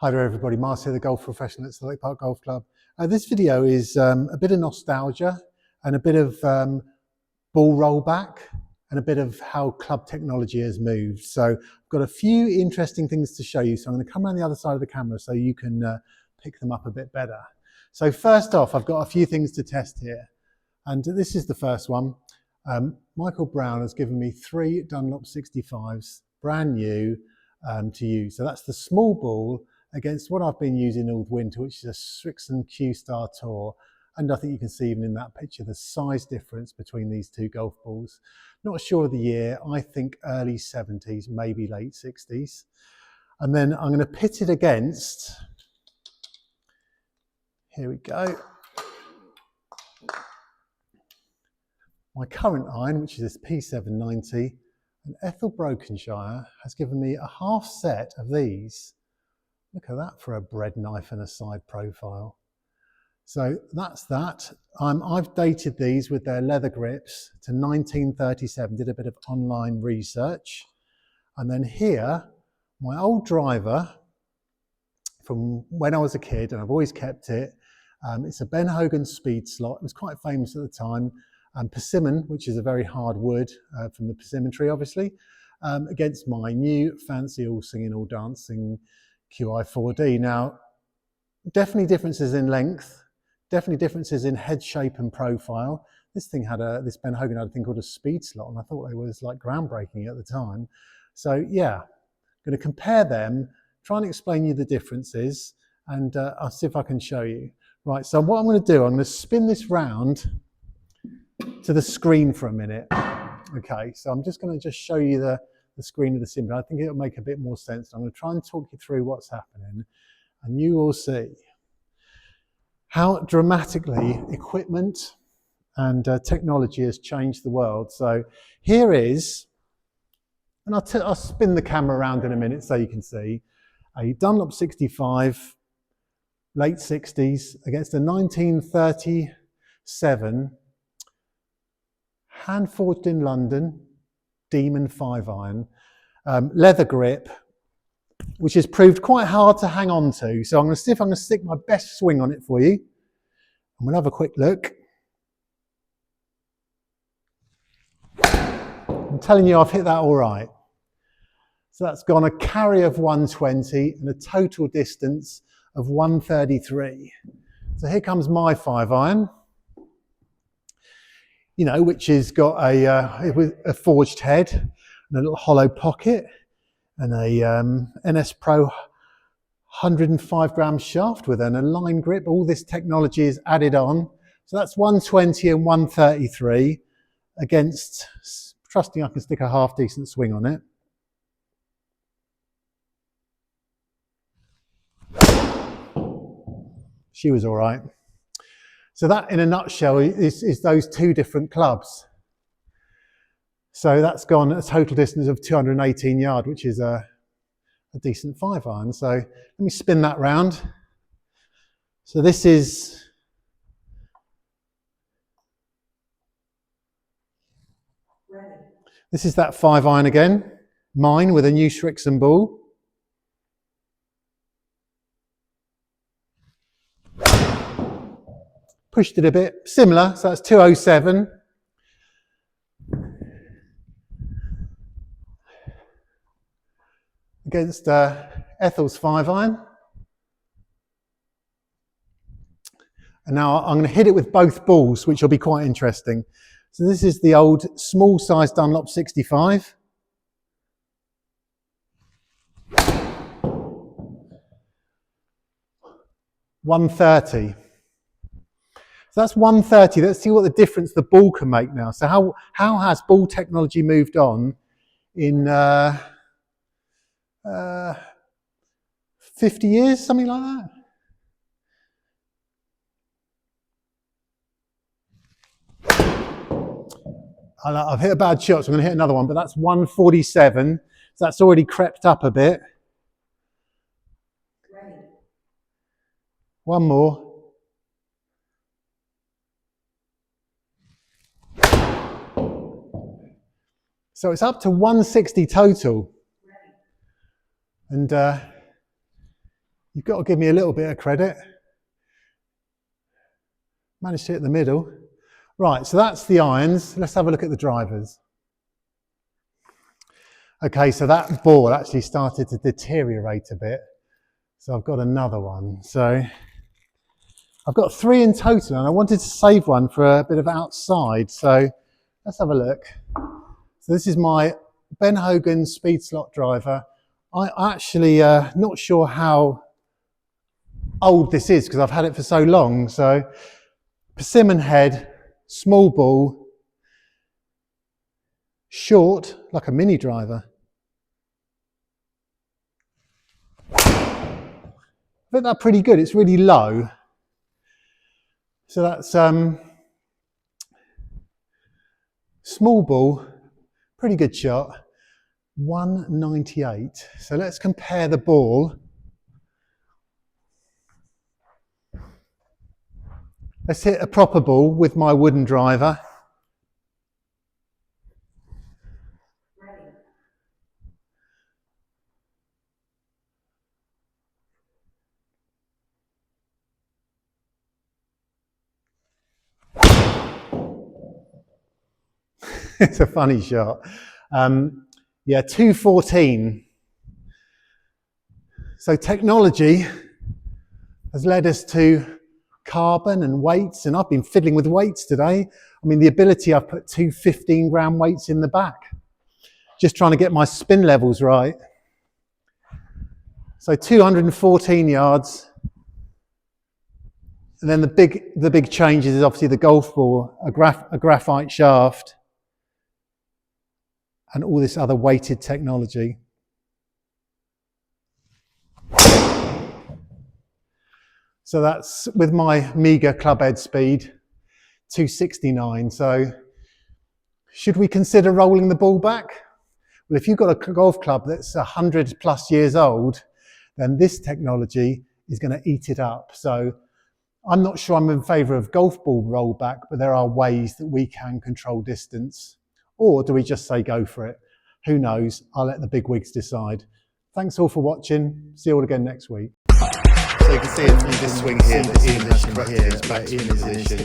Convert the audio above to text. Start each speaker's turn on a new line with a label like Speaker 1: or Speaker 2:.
Speaker 1: Hi there everybody, Mars here, the golf professional at Select Park Golf Club. This video is a bit of nostalgia and a bit of ball rollback and a bit of how club technology has moved. So I've got a few interesting things to show you. So I'm going to come around the other side of the camera so you can pick them up a bit better. So first off, I've got a few things to test here. And this is the first one. Michael Brown has given me 3 Dunlop 65s, brand new to use. So that's the small ball against what I've been using all winter, which is a Srixon Q-Star Tour. And I think you can see even in that picture the size difference between these two golf balls. Not sure of the year, I think early 70s, maybe late 60s. And then I'm going to pit it against, here we go, my current iron, which is this P790, and Ethel Brokenshire has given me a half set of these. Look at that for a bread knife and a side profile. So that's that. I've dated these with their leather grips to 1937, did a bit of online research. And then here, my old driver from when I was a kid, and I've always kept it. It's a Ben Hogan speed slot. It was quite famous at the time. Persimmon, which is a very hard wood from the persimmon tree, obviously, against my new fancy all singing, all dancing QI4D. Now, definitely differences in length, definitely differences in head shape and profile. This thing had this Ben Hogan had a thing called a speed slot, and I thought it was like groundbreaking at the time. So yeah, I'm going to compare them, try and explain you the differences, and I'll see if I can show you. Right, so what I'm going to do, I'm going to spin this round to the screen for a minute. Okay, so I'm just going to show you the screen of the sim. I think it'll make a bit more sense. I'm going to try and talk you through what's happening, and you will see how dramatically equipment and technology has changed the world. So here is, and I'll spin the camera around in a minute so you can see, a Dunlop 65, late 60s, against a 1937 hand forged in London Demon 5-iron, leather grip, which has proved quite hard to hang on to. So I'm going to see if I'm going to stick my best swing on it for you. And we'll have a quick look. I'm telling you, I've hit that all right. So that's gone a carry of 120 and a total distance of 133. So here comes my 5-iron. You know, which has got a forged head and a little hollow pocket and a NS Pro 105 gram shaft with an align grip. All this technology is added on. So that's 120 and 133 against, trusting I can stick a half decent swing on it. She was all right. So that, in a nutshell, is those two different clubs. So that's gone a total distance of 218 yards, which is a decent 5-iron. So let me spin that round. So this is that 5-iron again, mine with a new Srixon ball. Pushed it a bit, similar, so that's 207. Against Ethel's 5-iron. And now I'm going to hit it with both balls, which will be quite interesting. So this is the old small size Dunlop 65. .130. So that's 130. Let's see what the difference the ball can make now. So how has ball technology moved on in 50 years, something like that? I've hit a bad shot, so I'm going to hit another one, but that's 147. So that's already crept up a bit. One more. So it's up to 160 total. And You've got to give me a little bit of credit. Managed to hit the middle. Right, so that's the irons. Let's have a look at the drivers. Okay, so that ball actually started to deteriorate a bit. So I've got another one. So I've got 3 in total, and I wanted to save one for a bit of outside. So let's have a look. So this is my Ben Hogan speed slot driver. I actually not sure how old this is because I've had it for so long. So persimmon head, small ball, short, like a mini driver. I think that's pretty good. It's really low. So that's small ball, pretty good shot, 198. So let's compare the ball. Let's hit a proper ball with my wooden driver. It's a funny shot. Yeah, 214. So technology has led us to carbon and weights, and I've been fiddling with weights today. I mean, the ability, I've put 2 15-gram weights in the back, just trying to get my spin levels right. So 214 yards. And then the big changes is obviously the golf ball, a graphite shaft, and all this other weighted technology. So that's with my meagre club head speed, 269. So should we consider rolling the ball back? Well, if you've got a golf club that's 100+ years old, then this technology is going to eat it up. So I'm not sure I'm in favour of golf ball rollback, but there are ways that we can control distance. Or do we just say go for it? Who knows? I'll let the big wigs decide. Thanks all for watching. See you all again next week.
Speaker 2: So you can see it from this swing here, that Ian has corrected his back swing position.